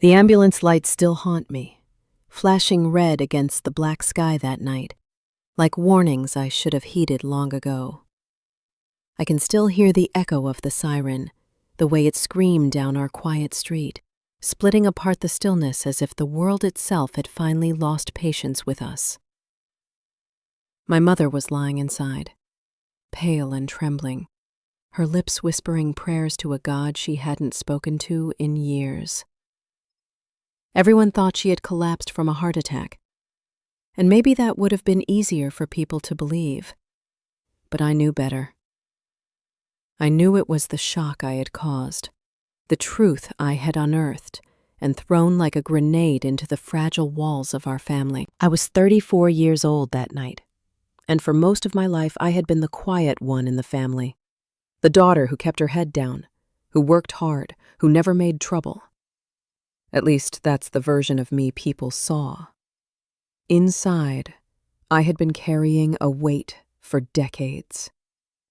The ambulance lights still haunt me, flashing red against the black sky that night, like warnings I should have heeded long ago. I can still hear the echo of the siren, the way it screamed down our quiet street, splitting apart the stillness as if the world itself had finally lost patience with us. My mother was lying inside, pale and trembling, her lips whispering prayers to a God she hadn't spoken to in years. Everyone thought she had collapsed from a heart attack, and maybe that would have been easier for people to believe. But I knew better. I knew it was the shock I had caused, the truth I had unearthed and thrown like a grenade into the fragile walls of our family. I was 34 years old that night, and for most of my life I had been the quiet one in the family, the daughter who kept her head down, who worked hard, who never made trouble. At least that's the version of me people saw. Inside, I had been carrying a weight for decades.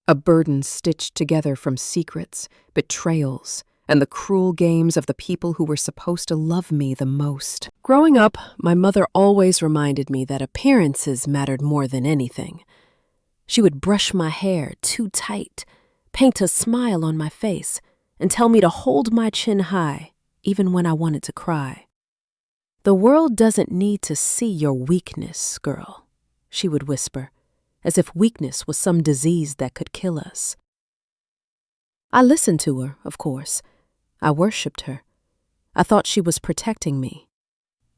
A burden stitched together from secrets, betrayals, and the cruel games of the people who were supposed to love me the most. Growing up, my mother always reminded me that appearances mattered more than anything. She would brush my hair too tight, paint a smile on my face, and tell me to hold my chin high, even when I wanted to cry. "The world doesn't need to see your weakness, girl," she would whisper, as if weakness was some disease that could kill us. I listened to her, of course. I worshipped her. I thought she was protecting me.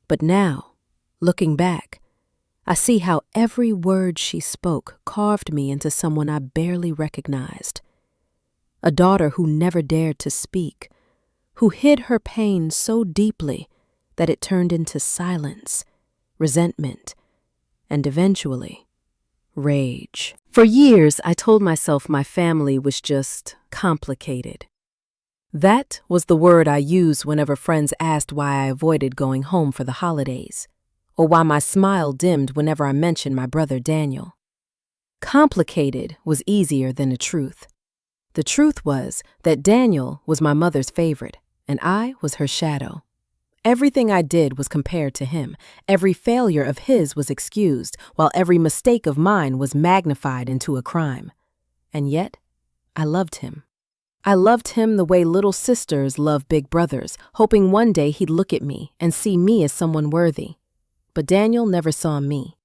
But now, looking back, I see how every word she spoke carved me into someone I barely recognized. A daughter who never dared to speak, who hid her pain so deeply that it turned into silence, resentment, and eventually, rage. For years, I told myself my family was just complicated. That was the word I used whenever friends asked why I avoided going home for the holidays, or why my smile dimmed whenever I mentioned my brother Daniel. Complicated was easier than the truth. The truth was that Daniel was my mother's favorite, and I was her shadow. Everything I did was compared to him. Every failure of his was excused, while every mistake of mine was magnified into a crime. And yet, I loved him. I loved him the way little sisters love big brothers, hoping one day he'd look at me and see me as someone worthy. But Daniel never saw me.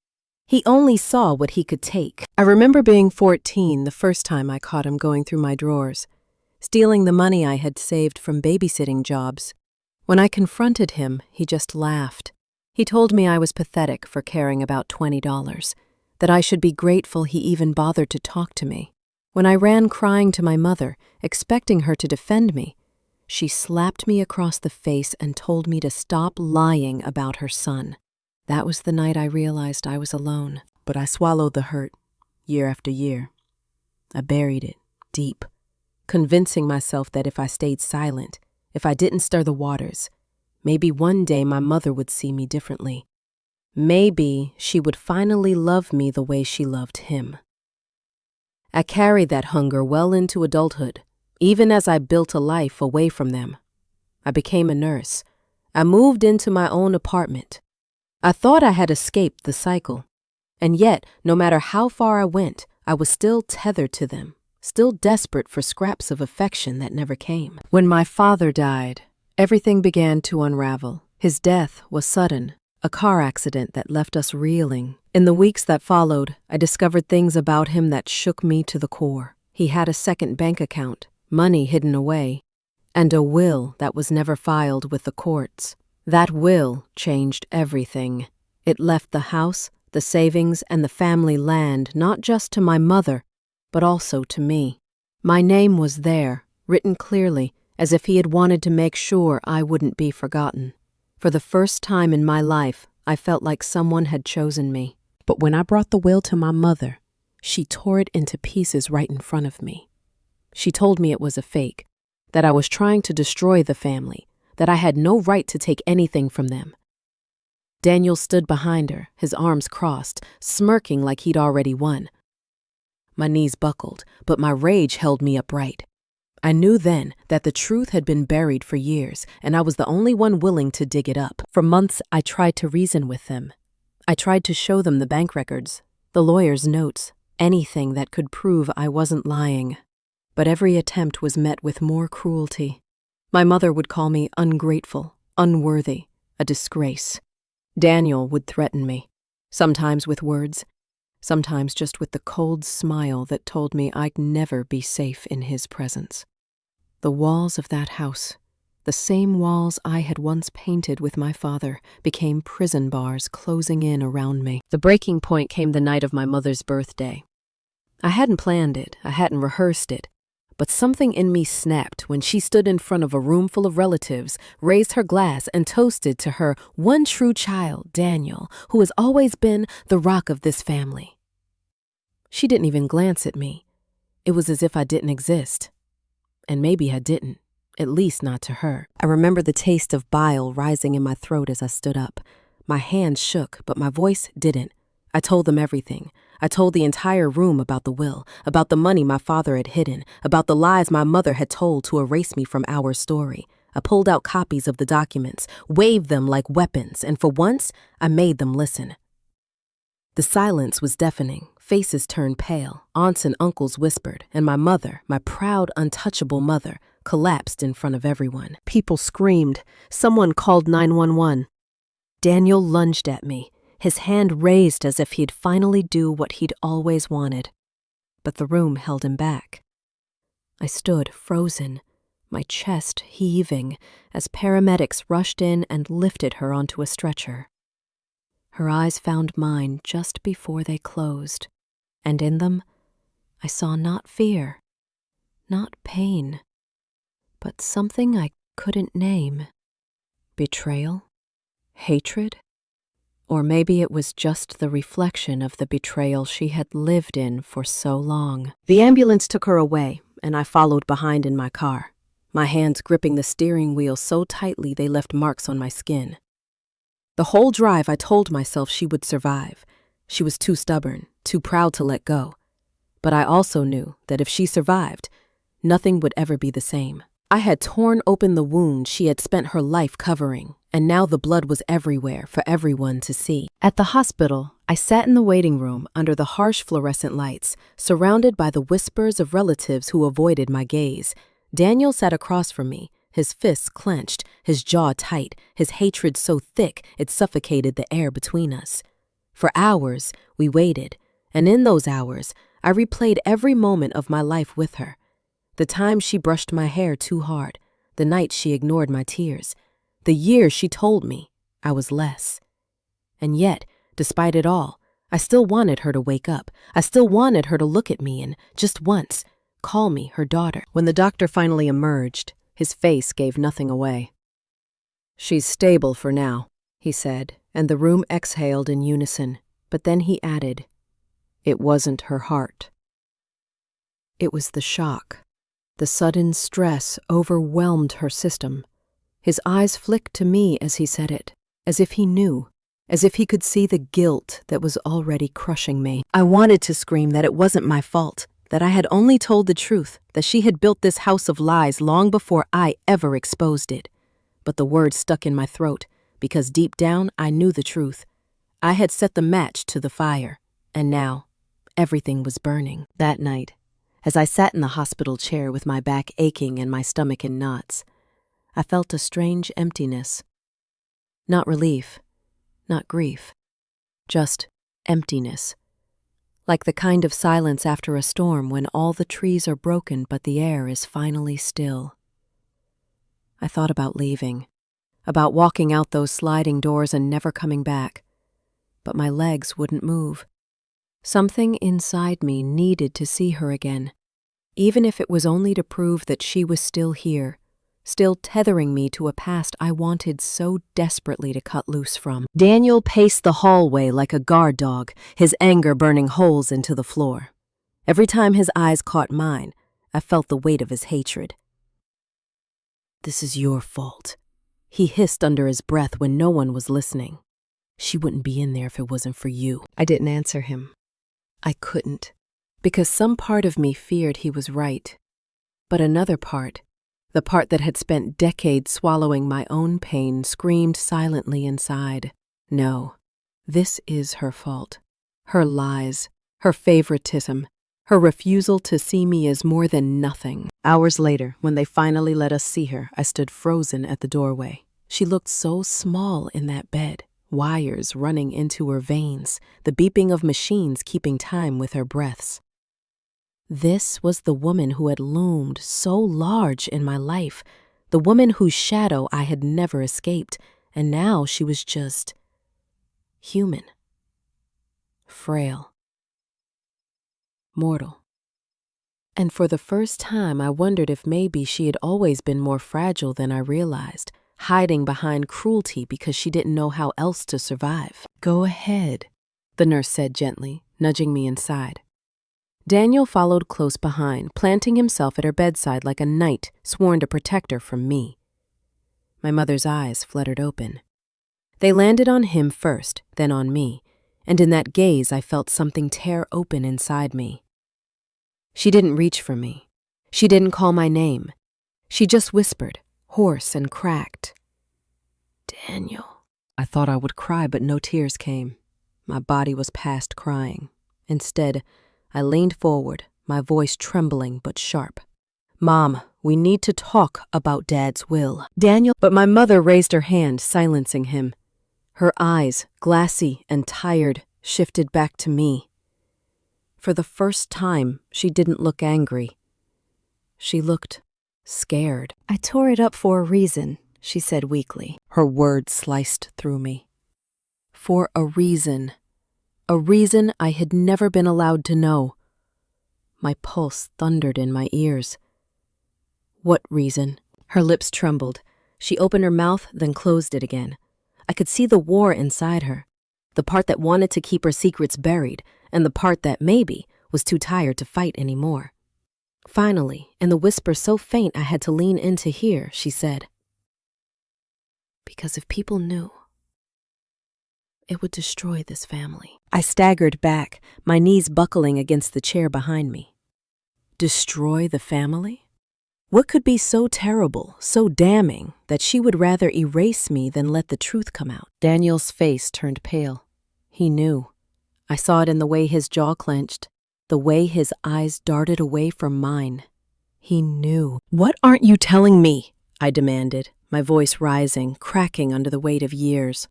He only saw what he could take. I remember being 14 the first time I caught him going through my drawers, stealing the money I had saved from babysitting jobs. When I confronted him, he just laughed. He told me I was pathetic for caring about $20, that I should be grateful he even bothered to talk to me. When I ran crying to my mother, expecting her to defend me, she slapped me across the face and told me to stop lying about her son. That was the night I realized I was alone, but I swallowed the hurt, year after year. I buried it deep, convincing myself that if I stayed silent, if I didn't stir the waters, maybe one day my mother would see me differently. Maybe she would finally love me the way she loved him. I carried that hunger well into adulthood, even as I built a life away from them. I became a nurse. I moved into my own apartment. I thought I had escaped the cycle, and yet, no matter how far I went, I was still tethered to them, still desperate for scraps of affection that never came. When my father died, everything began to unravel. His death was sudden, a car accident that left us reeling. In the weeks that followed, I discovered things about him that shook me to the core. He had a second bank account, money hidden away, and a will that was never filed with the courts. That will changed everything. It left the house, the savings, and the family land not just to my mother, but also to me. My name was there, written clearly, as if he had wanted to make sure I wouldn't be forgotten. For the first time in my life, I felt like someone had chosen me. But when I brought the will to my mother, she tore it into pieces right in front of me. She told me it was a fake, that I was trying to destroy the family, that I had no right to take anything from them. Daniel stood behind her, his arms crossed, smirking like he'd already won. My knees buckled, but my rage held me upright. I knew then that the truth had been buried for years, and I was the only one willing to dig it up. For months, I tried to reason with them. I tried to show them the bank records, the lawyer's notes, anything that could prove I wasn't lying. But every attempt was met with more cruelty. My mother would call me ungrateful, unworthy, a disgrace. Daniel would threaten me, sometimes with words, sometimes just with the cold smile that told me I'd never be safe in his presence. The walls of that house, the same walls I had once painted with my father, became prison bars closing in around me. The breaking point came the night of my mother's birthday. I hadn't planned it, I hadn't rehearsed it, but something in me snapped when she stood in front of a room full of relatives, raised her glass, and toasted to her one true child, Daniel, who has always been the rock of this family. She didn't even glance at me. It was as if I didn't exist. And maybe I didn't, at least not to her. I remember the taste of bile rising in my throat as I stood up. My hands shook, but my voice didn't. I told them everything. I told the entire room about the will, about the money my father had hidden, about the lies my mother had told to erase me from our story. I pulled out copies of the documents, waved them like weapons, and for once, I made them listen. The silence was deafening. Faces turned pale, aunts and uncles whispered, and my mother, my proud, untouchable mother, collapsed in front of everyone. People screamed. Someone called 911. Daniel lunged at me, his hand raised as if he'd finally do what he'd always wanted. But the room held him back. I stood frozen, my chest heaving, as paramedics rushed in and lifted her onto a stretcher. Her eyes found mine just before they closed, and in them, I saw not fear, not pain, but something I couldn't name. Betrayal? Hatred? Or maybe it was just the reflection of the betrayal she had lived in for so long. The ambulance took her away, and I followed behind in my car, my hands gripping the steering wheel so tightly they left marks on my skin. The whole drive I told myself she would survive. She was too stubborn, too proud to let go. But I also knew that if she survived, nothing would ever be the same. I had torn open the wound she had spent her life covering, and now the blood was everywhere for everyone to see. At the hospital, I sat in the waiting room under the harsh fluorescent lights, surrounded by the whispers of relatives who avoided my gaze. Daniel sat across from me, his fists clenched, his jaw tight, his hatred so thick it suffocated the air between us. For hours, we waited, and in those hours, I replayed every moment of my life with her. The time she brushed my hair too hard, the night she ignored my tears, the years she told me I was less. And yet, despite it all, I still wanted her to wake up. I still wanted her to look at me and, just once, call me her daughter. When the doctor finally emerged, his face gave nothing away. "She's stable for now," he said, and the room exhaled in unison. But then he added, "It wasn't her heart." It was the shock. The sudden stress overwhelmed her system. His eyes flicked to me as he said it, as if he knew, as if he could see the guilt that was already crushing me. I wanted to scream that it wasn't my fault, that I had only told the truth, that she had built this house of lies long before I ever exposed it. But the words stuck in my throat, because deep down I knew the truth. I had set the match to the fire, and now everything was burning. That night, as I sat in the hospital chair with my back aching and my stomach in knots, I felt a strange emptiness. Not relief, not grief, just emptiness. Like the kind of silence after a storm when all the trees are broken but the air is finally still. I thought about leaving, about walking out those sliding doors and never coming back, but my legs wouldn't move. Something inside me needed to see her again, even if it was only to prove that she was still here, still tethering me to a past I wanted so desperately to cut loose from. Daniel paced the hallway like a guard dog, his anger burning holes into the floor. Every time his eyes caught mine, I felt the weight of his hatred. "This is your fault," he hissed under his breath when no one was listening. "She wouldn't be in there if it wasn't for you." I didn't answer him. I couldn't, because some part of me feared he was right. But another part, the part that had spent decades swallowing my own pain, screamed silently inside. No, this is her fault. Her lies, her favoritism, her refusal to see me as more than nothing. Hours later, when they finally let us see her, I stood frozen at the doorway. She looked so small in that bed, wires running into her veins, the beeping of machines keeping time with her breaths. This was the woman who had loomed so large in my life, the woman whose shadow I had never escaped, and now she was just human, frail, mortal. And for the first time, I wondered if maybe she had always been more fragile than I realized, hiding behind cruelty because she didn't know how else to survive. "Go ahead," the nurse said gently, nudging me inside. Daniel followed close behind, planting himself at her bedside like a knight sworn to protect her from me. My mother's eyes fluttered open. They landed on him first, then on me, and in that gaze I felt something tear open inside me. She didn't reach for me. She didn't call my name. She just whispered, hoarse and cracked, "Daniel." I thought I would cry, but no tears came. My body was past crying. Instead, I leaned forward, my voice trembling but sharp. "Mom, we need to talk about Dad's will." "Daniel," but my mother raised her hand, silencing him. Her eyes, glassy and tired, shifted back to me. For the first time, she didn't look angry. She looked scared. "I tore it up for a reason," she said weakly. Her words sliced through me. For a reason I had never been allowed to know. My pulse thundered in my ears. "What reason?" Her lips trembled. She opened her mouth, then closed it again. I could see the war inside her, the part that wanted to keep her secrets buried, and the part that, maybe, was too tired to fight anymore. Finally, in the whisper so faint I had to lean in to hear, she said, "Because if people knew, it would destroy this family." I staggered back, my knees buckling against the chair behind me. Destroy the family? What could be so terrible, so damning, that she would rather erase me than let the truth come out? Daniel's face turned pale. He knew. I saw it in the way his jaw clenched, the way his eyes darted away from mine. He knew. "What aren't you telling me?" I demanded, my voice rising, cracking under the weight of years.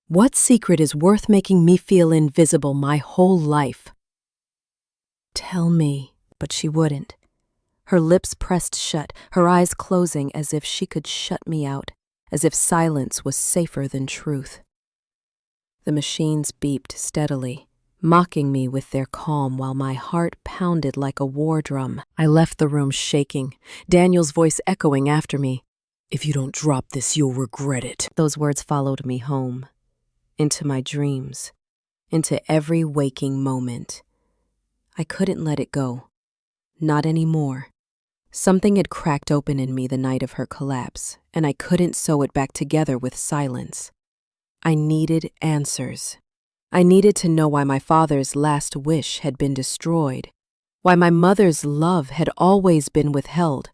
"What secret is worth making me feel invisible my whole life?" "Tell me," but she wouldn't. Her lips pressed shut, her eyes closing as if she could shut me out, as if silence was safer than truth. The machines beeped steadily, mocking me with their calm while my heart pounded like a war drum. I left the room shaking, Daniel's voice echoing after me. "If you don't drop this, you'll regret it." Those words followed me home, into my dreams, into every waking moment. I couldn't let it go. Not anymore. Something had cracked open in me the night of her collapse, and I couldn't sew it back together with silence. I needed answers. I needed to know why my father's last wish had been destroyed, why my mother's love had always been withheld,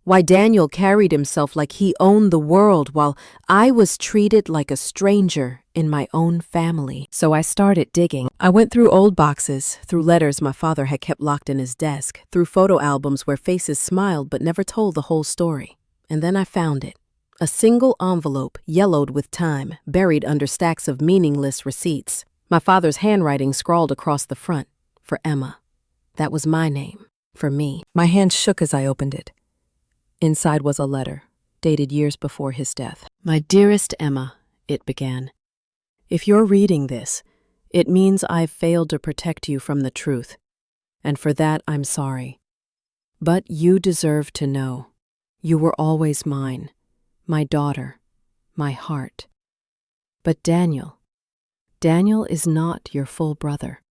why Daniel carried himself like he owned the world while I was treated like a stranger in my own family. So I started digging. I went through old boxes, through letters my father had kept locked in his desk, through photo albums where faces smiled but never told the whole story. And then I found it. A single envelope, yellowed with time, buried under stacks of meaningless receipts. My father's handwriting scrawled across the front, for Emma. That was my name, for me. My hand shook as I opened it. Inside was a letter, dated years before his death. "My dearest Emma," it began. "If you're reading this, it means I've failed to protect you from the truth, and for that I'm sorry. But you deserve to know. You were always mine, my daughter, my heart. But Daniel is not your full brother.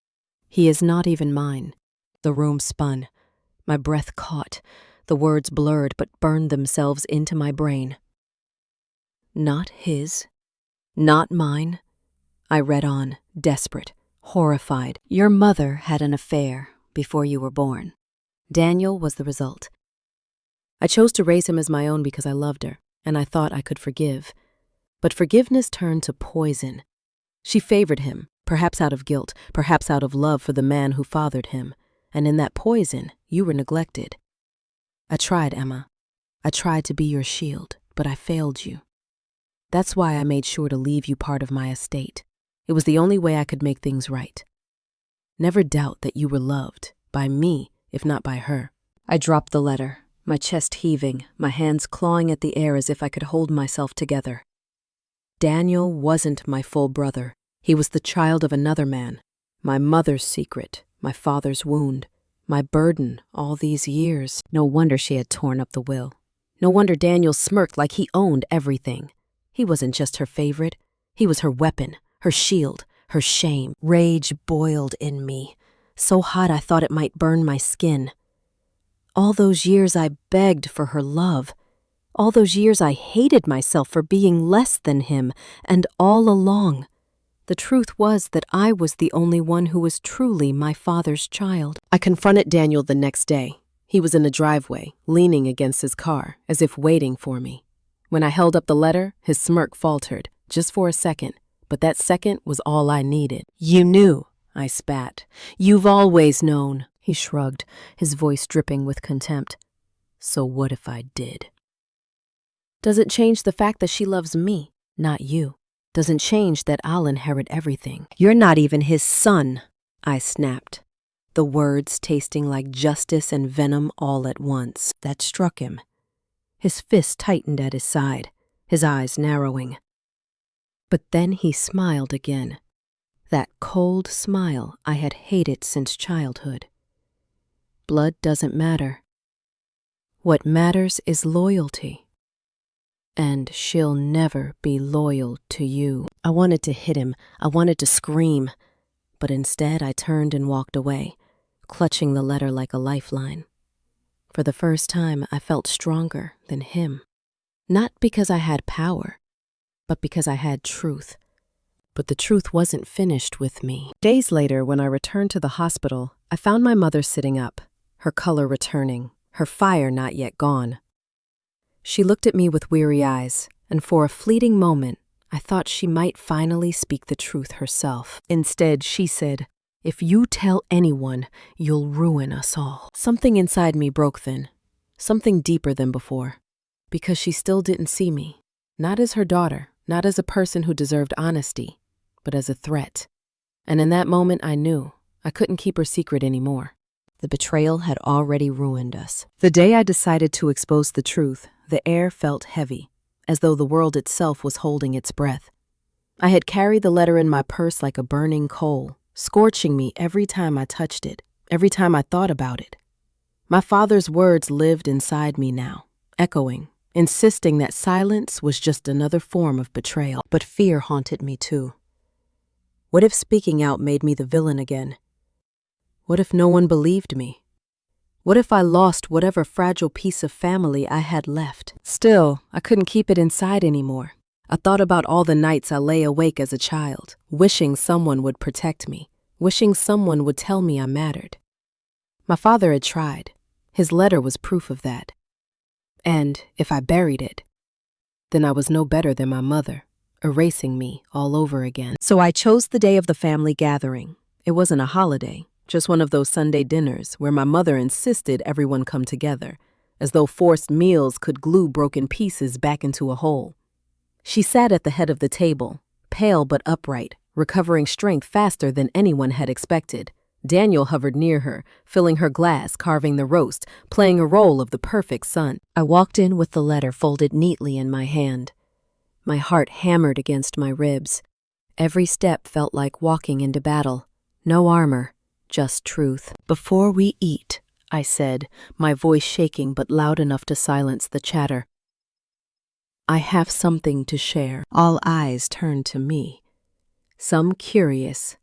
He is not even mine." The room spun. My breath caught. The words blurred but burned themselves into my brain. "Not his, not mine." I read on, desperate, horrified. "Your mother had an affair before you were born. Daniel was the result. I chose to raise him as my own because I loved her, and I thought I could forgive. But forgiveness turned to poison. She favored him, perhaps out of guilt, perhaps out of love for the man who fathered him, and in that poison, you were neglected. I tried, Emma. I tried to be your shield, but I failed you. That's why I made sure to leave you part of my estate. It was the only way I could make things right. Never doubt that you were loved, by me, if not by her. I dropped the letter, my chest heaving, my hands clawing at the air as if I could hold myself together. Daniel wasn't my full brother. He was the child of another man, my mother's secret, my father's wound, my burden all these years. No wonder she had torn up the will. No wonder Daniel smirked like he owned everything. He wasn't just her favorite. He was her weapon, her shield, her shame. Rage boiled in me, so hot I thought it might burn my skin. All those years I begged for her love. All those years I hated myself for being less than him, and all along, the truth was that I was the only one who was truly my father's child. I confronted Daniel the next day. He was in the driveway, leaning against his car, as if waiting for me. When I held up the letter, his smirk faltered, just for a second, but that second was all I needed. You knew, I spat. You've always known, he shrugged, his voice dripping with contempt. So what if I did? Doesn't change the fact that she loves me, not you. Doesn't change that I'll inherit everything. You're not even his son, I snapped, the words tasting like justice and venom all at once. That struck him. His fist tightened at his side, his eyes narrowing. But then he smiled again, that cold smile I had hated since childhood. Blood doesn't matter. What matters is loyalty. And she'll never be loyal to you. I wanted to hit him. I wanted to scream. But instead I turned and walked away, clutching the letter like a lifeline. For the first time, I felt stronger than him. Not because I had power, but because I had truth. But the truth wasn't finished with me. Days later, when I returned to the hospital, I found my mother sitting up, her color returning, her fire not yet gone. She looked at me with weary eyes, and for a fleeting moment, I thought she might finally speak the truth herself. Instead, she said, "If you tell anyone, you'll ruin us all." Something inside me broke then, something deeper than before, because she still didn't see me, not as her daughter, not as a person who deserved honesty, but as a threat. And in that moment, I knew I couldn't keep her secret anymore. The betrayal had already ruined us. The day I decided to expose the truth, the air felt heavy, as though the world itself was holding its breath. I had carried the letter in my purse like a burning coal, scorching me every time I touched it, every time I thought about it. My father's words lived inside me now, echoing, insisting that silence was just another form of betrayal. But fear haunted me too. What if speaking out made me the villain again? What if no one believed me? What if I lost whatever fragile piece of family I had left? Still, I couldn't keep it inside anymore. I thought about all the nights I lay awake as a child, wishing someone would protect me, wishing someone would tell me I mattered. My father had tried. His letter was proof of that. And if I buried it, then I was no better than my mother, erasing me all over again. So I chose the day of the family gathering. It wasn't a holiday. Just one of those Sunday dinners where my mother insisted everyone come together, as though forced meals could glue broken pieces back into a whole. She sat at the head of the table, pale but upright, recovering strength faster than anyone had expected. Daniel hovered near her, filling her glass, carving the roast, playing a role of the perfect son. I walked in with the letter folded neatly in my hand. My heart hammered against my ribs. Every step felt like walking into battle. No armor. Just truth. "Before we eat," I said, my voice shaking but loud enough to silence the chatter, "I have something to share." All eyes turned to me, some curious,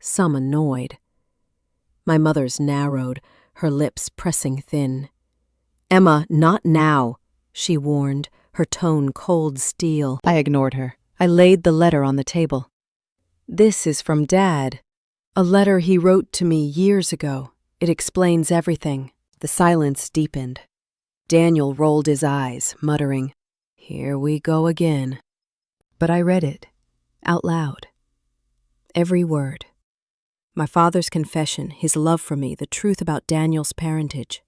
some annoyed. My mother's narrowed, her lips pressing thin. "Emma, not now," she warned, her tone cold steel. I ignored her. I laid the letter on the table. "This is from Dad. A letter he wrote to me years ago. It explains everything." The silence deepened. Daniel rolled his eyes, muttering, "Here we go again." But I read it, out loud. Every word. My father's confession, his love for me, the truth about Daniel's parentage.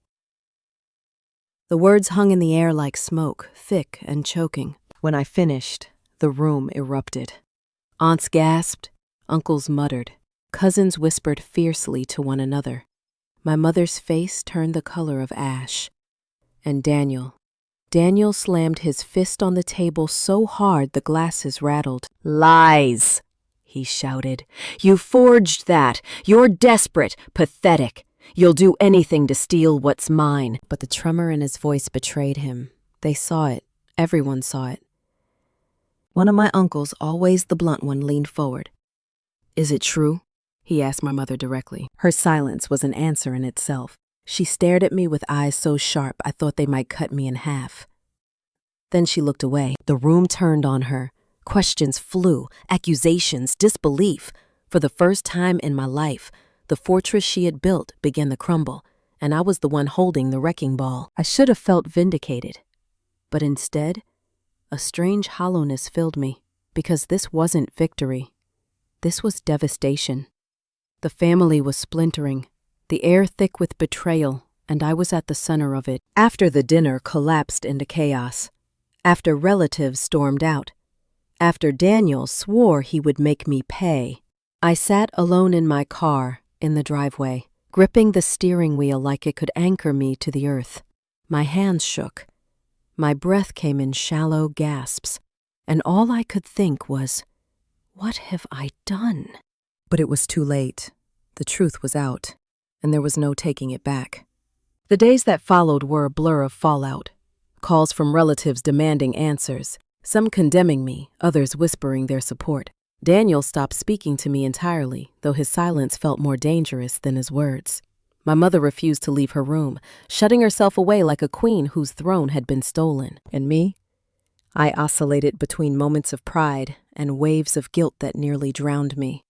The words hung in the air like smoke, thick and choking. When I finished, the room erupted. Aunts gasped, uncles muttered, cousins whispered fiercely to one another. My mother's face turned the color of ash. And Daniel slammed his fist on the table so hard the glasses rattled. "Lies!" he shouted. "You forged that. You're desperate, pathetic. You'll do anything to steal what's mine." But the tremor in his voice betrayed him. They saw it. Everyone saw it. One of my uncles, always the blunt one, leaned forward. "Is it true?" he asked my mother directly. Her silence was an answer in itself. She stared at me with eyes so sharp I thought they might cut me in half. Then she looked away. The room turned on her. Questions flew, accusations, disbelief. For the first time in my life, the fortress she had built began to crumble, and I was the one holding the wrecking ball. I should have felt vindicated. But instead, a strange hollowness filled me, because this wasn't victory. This was devastation. The family was splintering, the air thick with betrayal, and I was at the center of it. After the dinner collapsed into chaos, after relatives stormed out, after Daniel swore he would make me pay, I sat alone in my car in the driveway, gripping the steering wheel like it could anchor me to the earth. My hands shook. My breath came in shallow gasps, and all I could think was, what have I done? But it was too late. The truth was out, and there was no taking it back. The days that followed were a blur of fallout. Calls from relatives demanding answers, some condemning me, others whispering their support. Daniel stopped speaking to me entirely, though his silence felt more dangerous than his words. My mother refused to leave her room, shutting herself away like a queen whose throne had been stolen. And me? I oscillated between moments of pride and waves of guilt that nearly drowned me.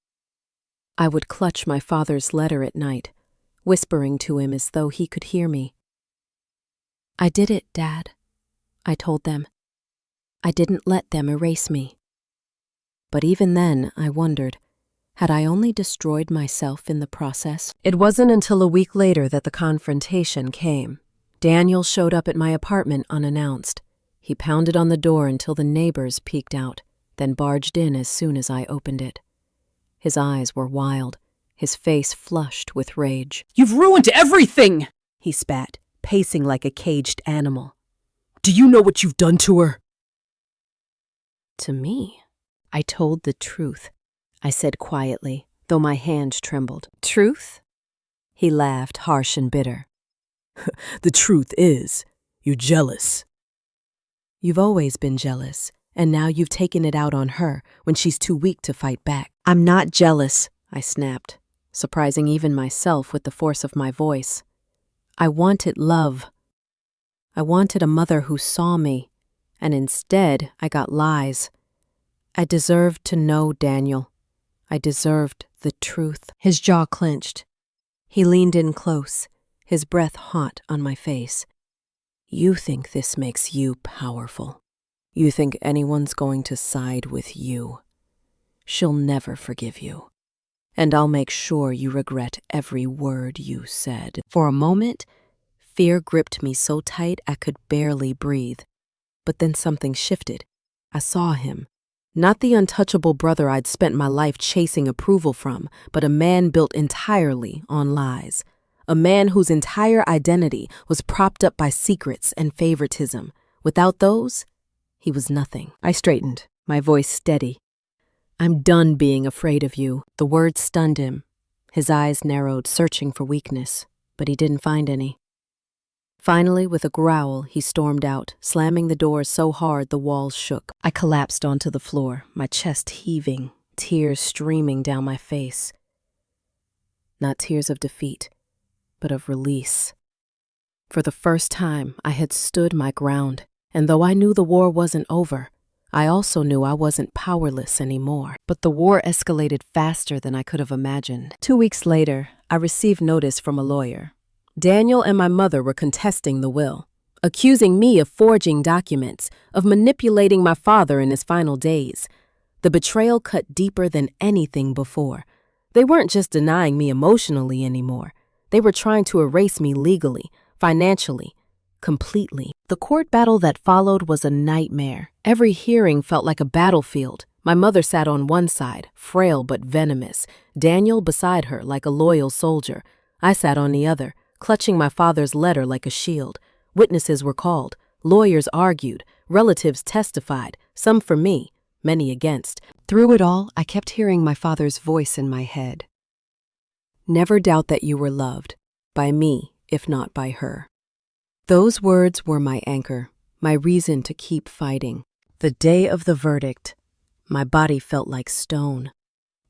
I would clutch my father's letter at night, whispering to him as though he could hear me. "I did it, Dad," I told them. I didn't let them erase me. But even then, I wondered, had I only destroyed myself in the process? It wasn't until a week later that the confrontation came. Daniel showed up at my apartment unannounced. He pounded on the door until the neighbors peeked out, then barged in as soon as I opened it. His eyes were wild, his face flushed with rage. "You've ruined everything!" he spat, pacing like a caged animal. "Do you know what you've done to her?" To me, I told the truth, I said quietly, though my hands trembled. "Truth?" He laughed, harsh and bitter. "The truth is, you're jealous." "You've always been jealous, and now you've taken it out on her when she's too weak to fight back." "I'm not jealous," I snapped, surprising even myself with the force of my voice. "I wanted love. I wanted a mother who saw me, and instead I got lies. I deserved to know Daniel. I deserved the truth." His jaw clenched. He leaned in close, his breath hot on my face. "You think this makes you powerful. You think anyone's going to side with you. She'll never forgive you. And I'll make sure you regret every word you said." For a moment, fear gripped me so tight I could barely breathe. But then something shifted. I saw him. Not the untouchable brother I'd spent my life chasing approval from, but a man built entirely on lies. A man whose entire identity was propped up by secrets and favoritism. Without those, he was nothing. I straightened, my voice steady. "I'm done being afraid of you." The words stunned him. His eyes narrowed, searching for weakness, but he didn't find any. Finally, with a growl, he stormed out, slamming the door so hard the walls shook. I collapsed onto the floor, my chest heaving, tears streaming down my face. Not tears of defeat, but of release. For the first time, I had stood my ground, and though I knew the war wasn't over, I also knew I wasn't powerless anymore. But the war escalated faster than I could have imagined. 2 weeks later, I received notice from a lawyer. Daniel and my mother were contesting the will. accusing me of forging documents, of manipulating my father in his final days. The betrayal cut deeper than anything before. They weren't just denying me emotionally anymore. They were trying to erase me legally, financially, completely. The court battle that followed was a nightmare. Every hearing felt like a battlefield. My mother sat on one side, frail but venomous, Daniel beside her like a loyal soldier. I sat on the other, clutching my father's letter like a shield. Witnesses were called, lawyers argued, relatives testified, some for me, many against. Through it all, I kept hearing my father's voice in my head. Never doubt that you were loved, by me, if not by her. Those words were my anchor, my reason to keep fighting. The day of the verdict, my body felt like stone.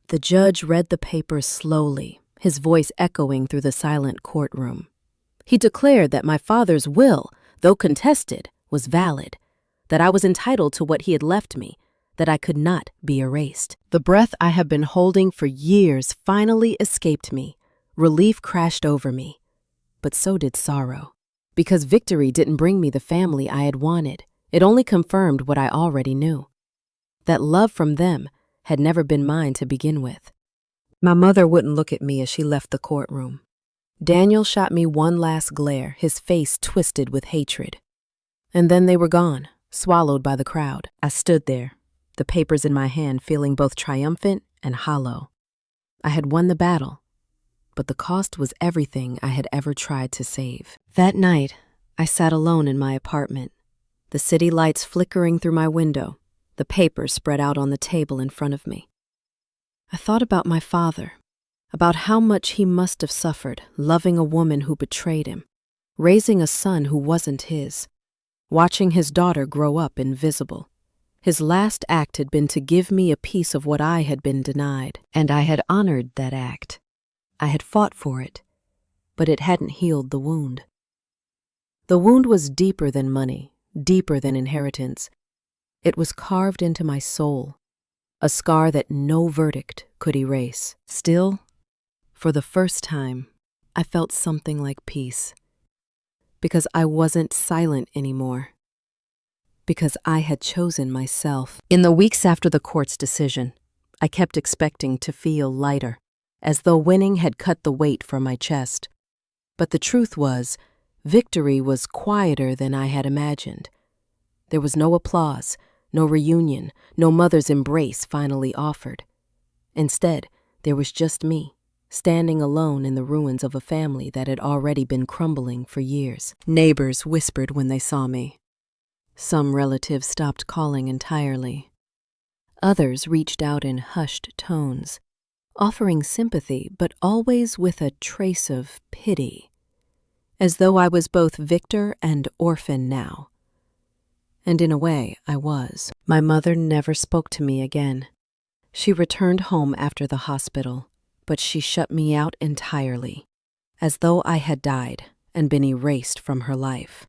The judge read the papers slowly, his voice echoing through the silent courtroom. He declared that my father's will, though contested, was valid, that I was entitled to what he had left me, that I could not be erased. The breath I had been holding for years finally escaped me. Relief crashed over me, but so did sorrow. Because victory didn't bring me the family I had wanted, it only confirmed what I already knew. That love from them had never been mine to begin with. My mother wouldn't look at me as she left the courtroom. Daniel shot me one last glare, his face twisted with hatred. And then they were gone, swallowed by the crowd. I stood there, the papers in my hand, feeling both triumphant and hollow. I had won the battle, but the cost was everything I had ever tried to save. That night, I sat alone in my apartment, the city lights flickering through my window, the papers spread out on the table in front of me. I thought about my father, about how much he must have suffered, loving a woman who betrayed him, raising a son who wasn't his, watching his daughter grow up invisible. His last act had been to give me a piece of what I had been denied, and I had honored that act. I had fought for it, but it hadn't healed the wound. The wound was deeper than money, deeper than inheritance. It was carved into my soul, a scar that no verdict could erase. Still, for the first time, I felt something like peace. Because I wasn't silent anymore. Because I had chosen myself. In the weeks after the court's decision, I kept expecting to feel lighter, as though winning had cut the weight from my chest. But the truth was, victory was quieter than I had imagined. There was no applause, no reunion, no mother's embrace finally offered. Instead, there was just me, standing alone in the ruins of a family that had already been crumbling for years. Neighbors whispered when they saw me. Some relatives stopped calling entirely. Others reached out in hushed tones, offering sympathy, but always with a trace of pity, as though I was both victor and orphan now. And in a way, I was. My mother never spoke to me again. She returned home after the hospital, but she shut me out entirely, as though I had died and been erased from her life.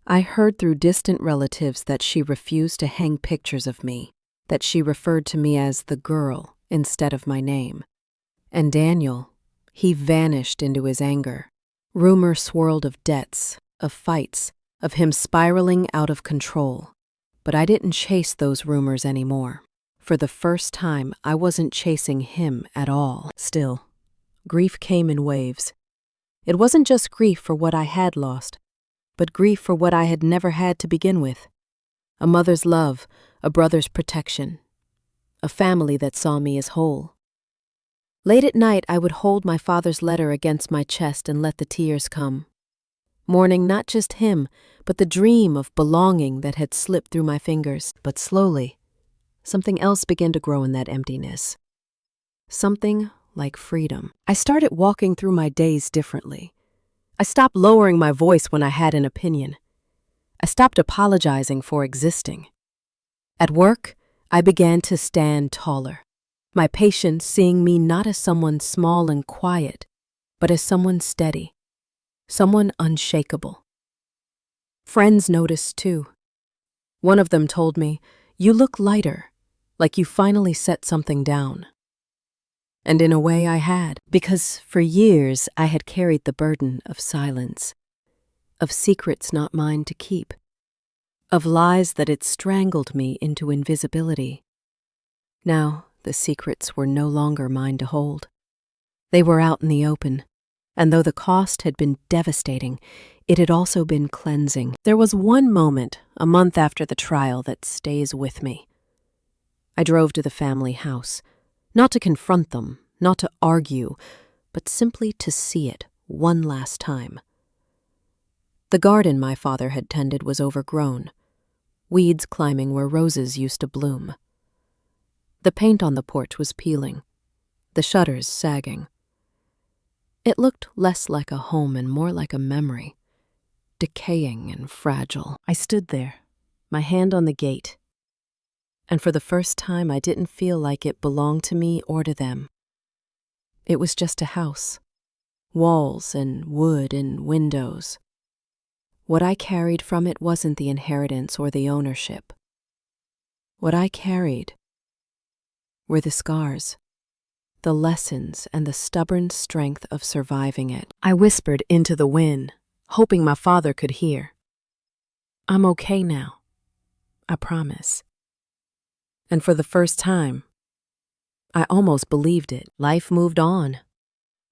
I heard through distant relatives that she refused to hang pictures of me, that she referred to me as the girl instead of my name. And Daniel, he vanished into his anger. Rumor swirled of debts, of fights, of him spiraling out of control. But I didn't chase those rumors anymore. For the first time, I wasn't chasing him at all. Still, grief came in waves. It wasn't just grief for what I had lost, but grief for what I had never had to begin with. A mother's love, a brother's protection, a family that saw me as whole. Late at night, I would hold my father's letter against my chest and let the tears come, mourning not just him, but the dream of belonging that had slipped through my fingers. But slowly, something else began to grow in that emptiness. Something like freedom. I started walking through my days differently. I stopped lowering my voice when I had an opinion. I stopped apologizing for existing. At work, I began to stand taller, my patients seeing me not as someone small and quiet, but as someone steady, someone unshakable. Friends noticed too. One of them told me, "You look lighter, like you finally set something down." And in a way I had, because for years I had carried the burden of silence. of secrets not mine to keep, of lies that had strangled me into invisibility. Now the secrets were no longer mine to hold. They were out in the open, and though the cost had been devastating, it had also been cleansing. There was one moment, a month after the trial, that stays with me. I drove to the family house, not to confront them, not to argue, but simply to see it one last time. The garden my father had tended was overgrown, weeds climbing where roses used to bloom. The paint on the porch was peeling, the shutters sagging. It looked less like a home and more like a memory, decaying and fragile. I stood there, my hand on the gate, and for the first time I didn't feel like it belonged to me or to them. It was just a house, walls and wood and windows. What I carried from it wasn't the inheritance or the ownership. What I carried were the scars, the lessons, and the stubborn strength of surviving it. I whispered into the wind, hoping my father could hear. I'm okay now, I promise. And for the first time, I almost believed it. Life moved on.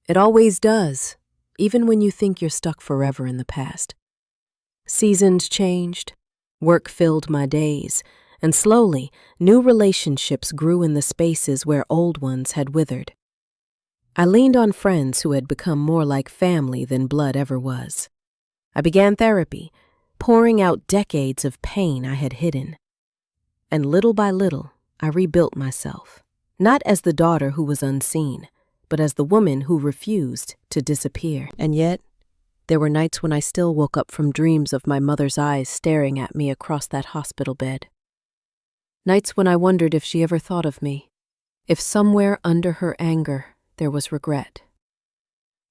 It always does, even when you think you're stuck forever in the past. Seasons changed, work filled my days, and slowly, new relationships grew in the spaces where old ones had withered. I leaned on friends who had become more like family than blood ever was. I began therapy, pouring out decades of pain I had hidden. And little by little, I rebuilt myself, not as the daughter who was unseen, but as the woman who refused to disappear. And yet, there were nights when I still woke up from dreams of my mother's eyes staring at me across that hospital bed. Nights when I wondered if she ever thought of me, if somewhere under her anger there was regret.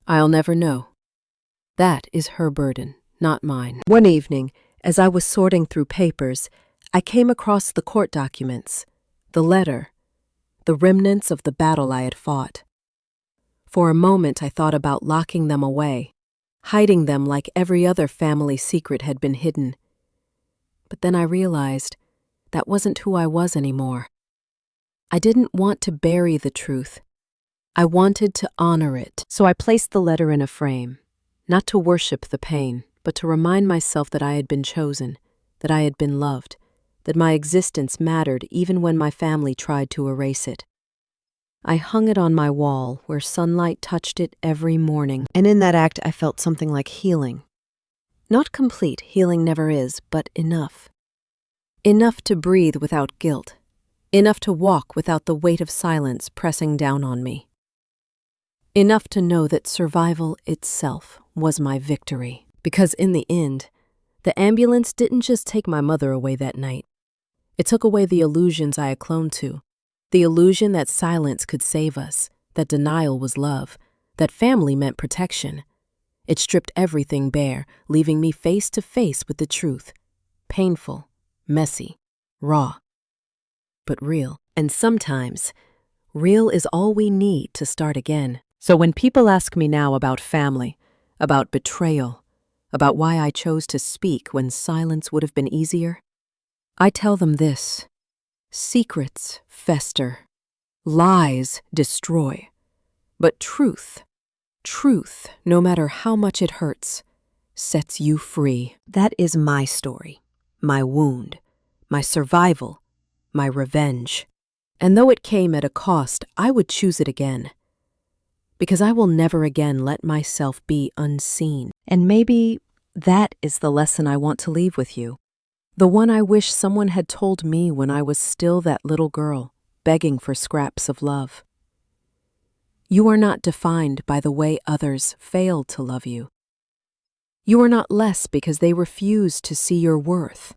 I'll never know. That is her burden, not mine. One evening, as I was sorting through papers, I came across the court documents, the letter, the remnants of the battle I had fought. For a moment I thought about locking them away, hiding them like every other family secret had been hidden. But then I realized that wasn't who I was anymore. I didn't want to bury the truth. I wanted to honor it. So I placed the letter in a frame, not to worship the pain, but to remind myself that I had been chosen, that I had been loved, that my existence mattered even when my family tried to erase it. I hung it on my wall where sunlight touched it every morning, and in that act I felt something like healing. Not complete, healing never is, but enough. Enough to breathe without guilt. Enough to walk without the weight of silence pressing down on me. Enough to know that survival itself was my victory. Because in the end, the ambulance didn't just take my mother away that night. It took away the illusions I had clung to. The illusion that silence could save us, that denial was love, that family meant protection. It stripped everything bare, leaving me face to face with the truth. Painful, messy, raw, but real. And sometimes, real is all we need to start again. So when people ask me now about family, about betrayal, about why I chose to speak when silence would have been easier, I tell them this: secrets fester, lies destroy, but truth, no matter how much it hurts, sets you free. That is my story, my wound, my survival, my revenge. And though it came at a cost, I would choose it again. Because I will never again let myself be unseen. And maybe that is the lesson I want to leave with you. The one I wish someone had told me when I was still that little girl, begging for scraps of love. You are not defined by the way others failed to love you. You are not less because they refused to see your worth.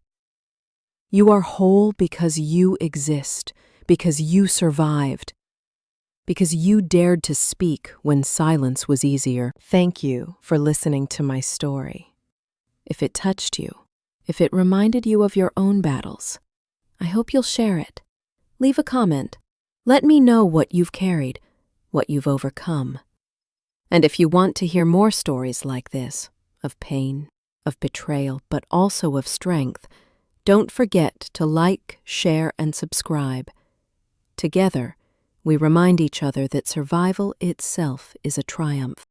You are whole because you exist, because you survived, because you dared to speak when silence was easier. Thank you for listening to my story. If it touched you, if it reminded you of your own battles, I hope you'll share it. Leave a comment. Let me know what you've carried, what you've overcome. And if you want to hear more stories like this, of pain, of betrayal, but also of strength, don't forget to like, share, and subscribe. Together, we remind each other that survival itself is a triumph.